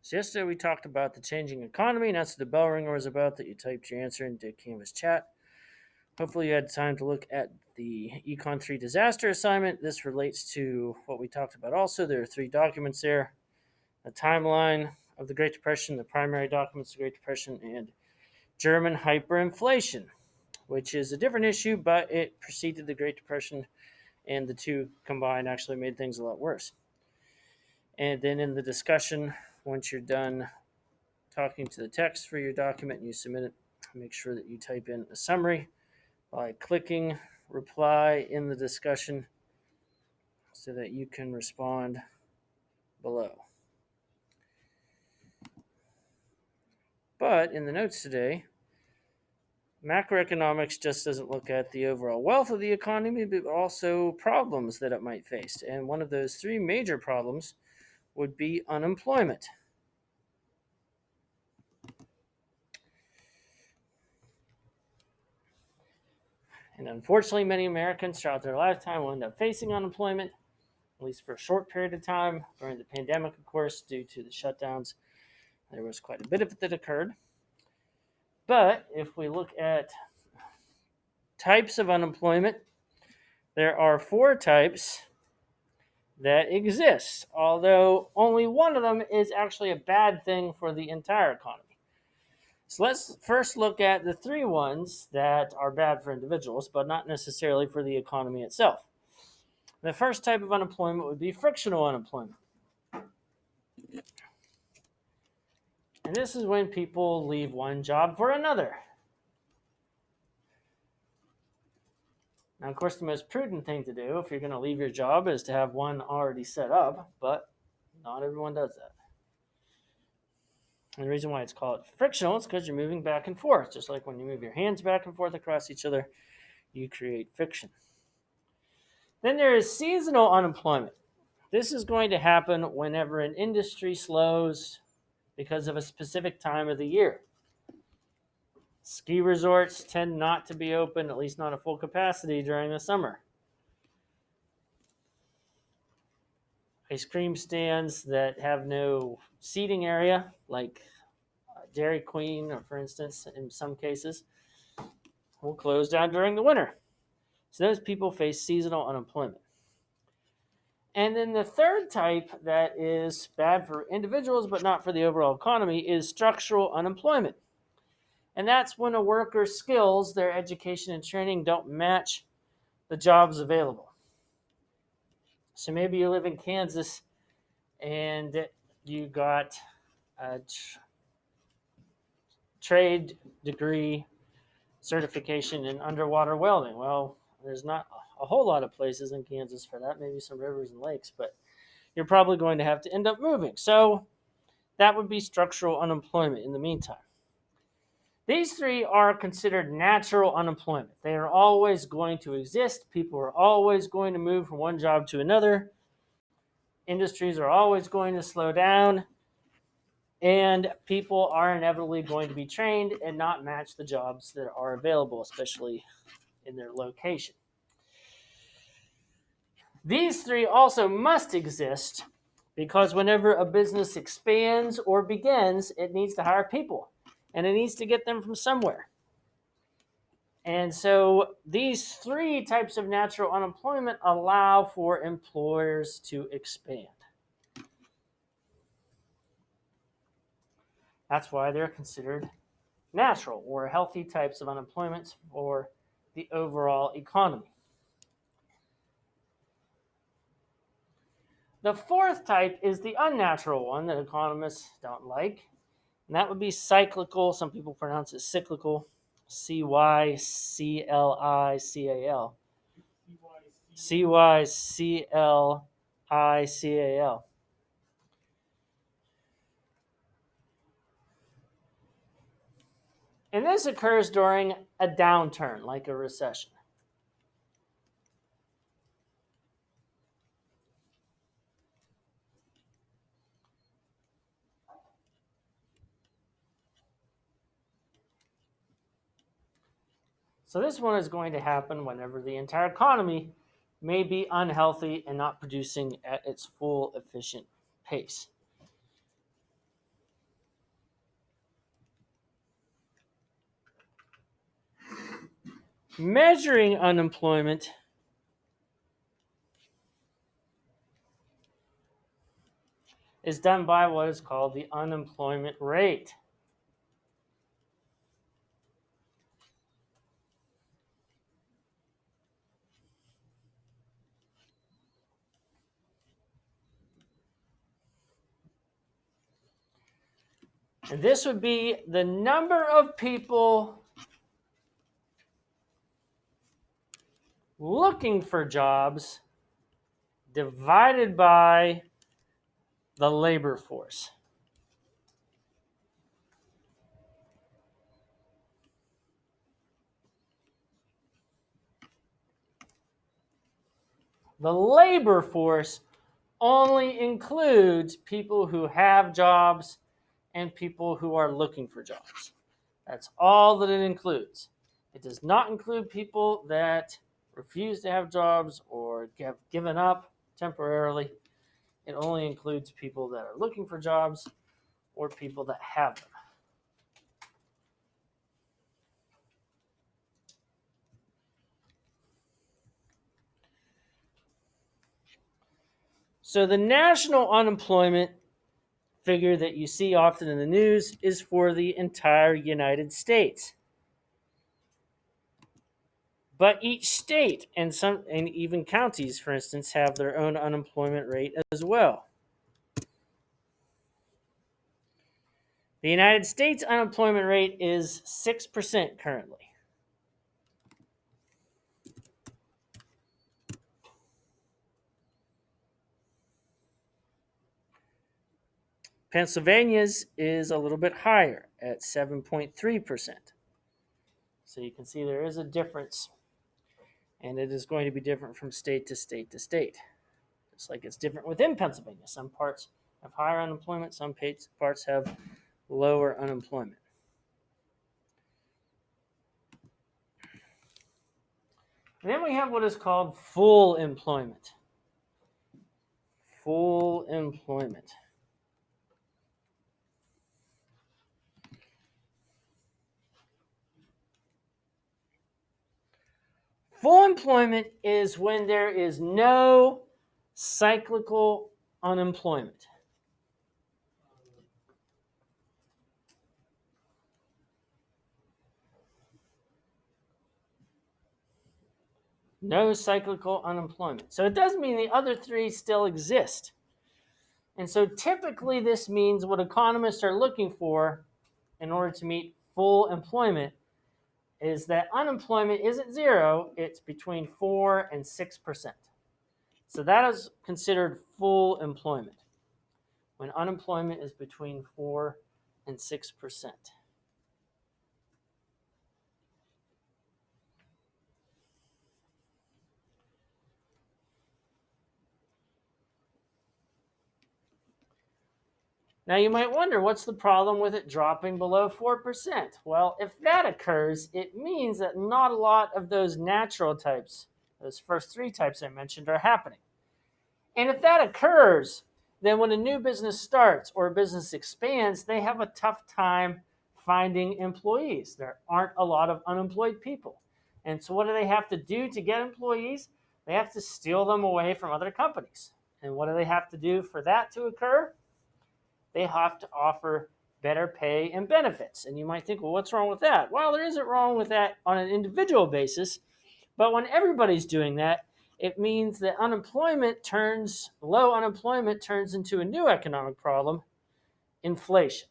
So yesterday we talked about the changing economy, and that's what the bell ringer was about that you typed your answer into Canvas chat. Hopefully you had time to look at the Econ 3 disaster assignment. This relates to what we talked about also. There are three documents there. A timeline of the Great Depression, the primary documents of the Great Depression, and German hyperinflation, which is a different issue, but it preceded the Great Depression, and the two combined actually made things a lot worse. And then in the discussion, once you're done talking to the text for your document and you submit it, make sure that you type in a summary by clicking reply in the discussion so that you can respond below. But in the notes today, macroeconomics just doesn't look at the overall wealth of the economy, but also problems that it might face. And one of those three major problems would be unemployment. And unfortunately, many Americans throughout their lifetime will end up facing unemployment, at least for a short period of time. During the pandemic, of course, due to the shutdowns, there was quite a bit of it that occurred. But if we look at types of unemployment, there are four types that exist, although only one of them is actually a bad thing for the entire economy. So let's first look at the three ones that are bad for individuals, but not necessarily for the economy itself. The first type of unemployment would be frictional unemployment. And this is when people leave one job for another. Now, of course, the most prudent thing to do if you're going to leave your job is to have one already set up, but not everyone does that. And the reason why it's called frictional is because you're moving back and forth. Just like when you move your hands back and forth across each other, you create friction. Then there is seasonal unemployment. This is going to happen whenever an industry slows because of a specific time of the year. Ski resorts tend not to be open, at least not at full capacity, during the summer. Ice cream stands that have no seating area, like Dairy Queen, or for instance, in some cases, will close down during the winter. So those people face seasonal unemployment. And then the third type that is bad for individuals but not for the overall economy is structural unemployment. And that's when a worker's skills, their education and training don't match the jobs available. So maybe you live in Kansas and you got a trade degree certification in underwater welding. Well, there's not a whole lot of places in Kansas for that, maybe some rivers and lakes, but you're probably going to have to end up moving. So that would be structural unemployment in the meantime. These three are considered natural unemployment. They are always going to exist. People are always going to move from one job to another. Industries are always going to slow down. And people are inevitably going to be trained and not match the jobs that are available, especially in their location. These three also must exist because whenever a business expands or begins, it needs to hire people and it needs to get them from somewhere. And so these three types of natural unemployment allow for employers to expand. That's why they're considered natural or healthy types of unemployment for the overall economy. The fourth type is the unnatural one that economists don't like, and that would be cyclical. Some people pronounce it cyclical, Cyclical. Cyclical. And this occurs during a downturn, like a recession. So this one is going to happen whenever the entire economy may be unhealthy and not producing at its full efficient pace. Measuring unemployment is done by what is called the unemployment rate. And this would be the number of people looking for jobs divided by the labor force. The labor force only includes people who have jobs and people who are looking for jobs. That's all that it includes. It does not include people that refuse to have jobs or have given up temporarily. It only includes people that are looking for jobs or people that have them. So the national unemployment figure that you see often in the news is for the entire United States. But each state and even counties, for instance, have their own unemployment rate as well. The United States unemployment rate is 6% currently. Pennsylvania's is a little bit higher at 7.3%. So you can see there is a difference, and it is going to be different from state to state to state. Just like it's different within Pennsylvania. Some parts have higher unemployment, some parts have lower unemployment. And then we have what is called full employment. Full employment. Full employment is when there is no cyclical unemployment. No cyclical unemployment. So it does mean the other three still exist. And so typically this means what economists are looking for in order to meet full employment is that unemployment isn't zero, it's between 4 and 6%. So that is considered full employment, when unemployment is between 4 and 6%. Now you might wonder, what's the problem with it dropping below 4%? Well, if that occurs, it means that not a lot of those natural types, those first three types I mentioned, are happening. And if that occurs, then when a new business starts or a business expands, they have a tough time finding employees. There aren't a lot of unemployed people. And so what do they have to do to get employees? They have to steal them away from other companies. And what do they have to do for that to occur? They have to offer better pay and benefits. And you might think, well, what's wrong with that? Well, there isn't wrong with that on an individual basis. But when everybody's doing that, it means that low unemployment turns into a new economic problem, inflation.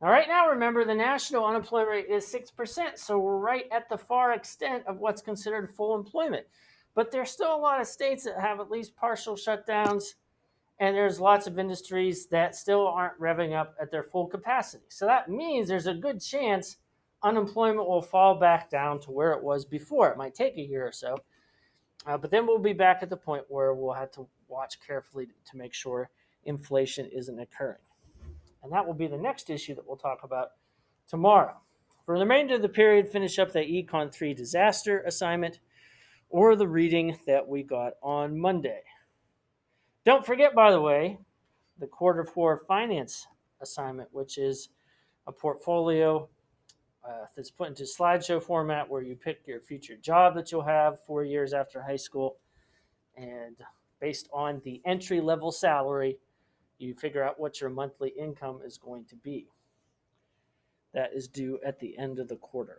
Now, right now, remember, the national unemployment rate is 6%, so we're right at the far extent of what's considered full employment. But there's still a lot of states that have at least partial shutdowns, and there's lots of industries that still aren't revving up at their full capacity. So that means there's a good chance unemployment will fall back down to where it was before. It might take a year or so, but then we'll be back at the point where we'll have to watch carefully to make sure inflation isn't occurring. And that will be the next issue that we'll talk about tomorrow. For the remainder of the period, finish up the Econ 3 disaster assignment or the reading that we got on Monday. Don't forget, by the way, the quarter four finance assignment, which is a portfolio that's put into slideshow format where you pick your future job that you'll have 4 years after high school. And based on the entry level salary, you figure out what your monthly income is going to be. That is due at the end of the quarter.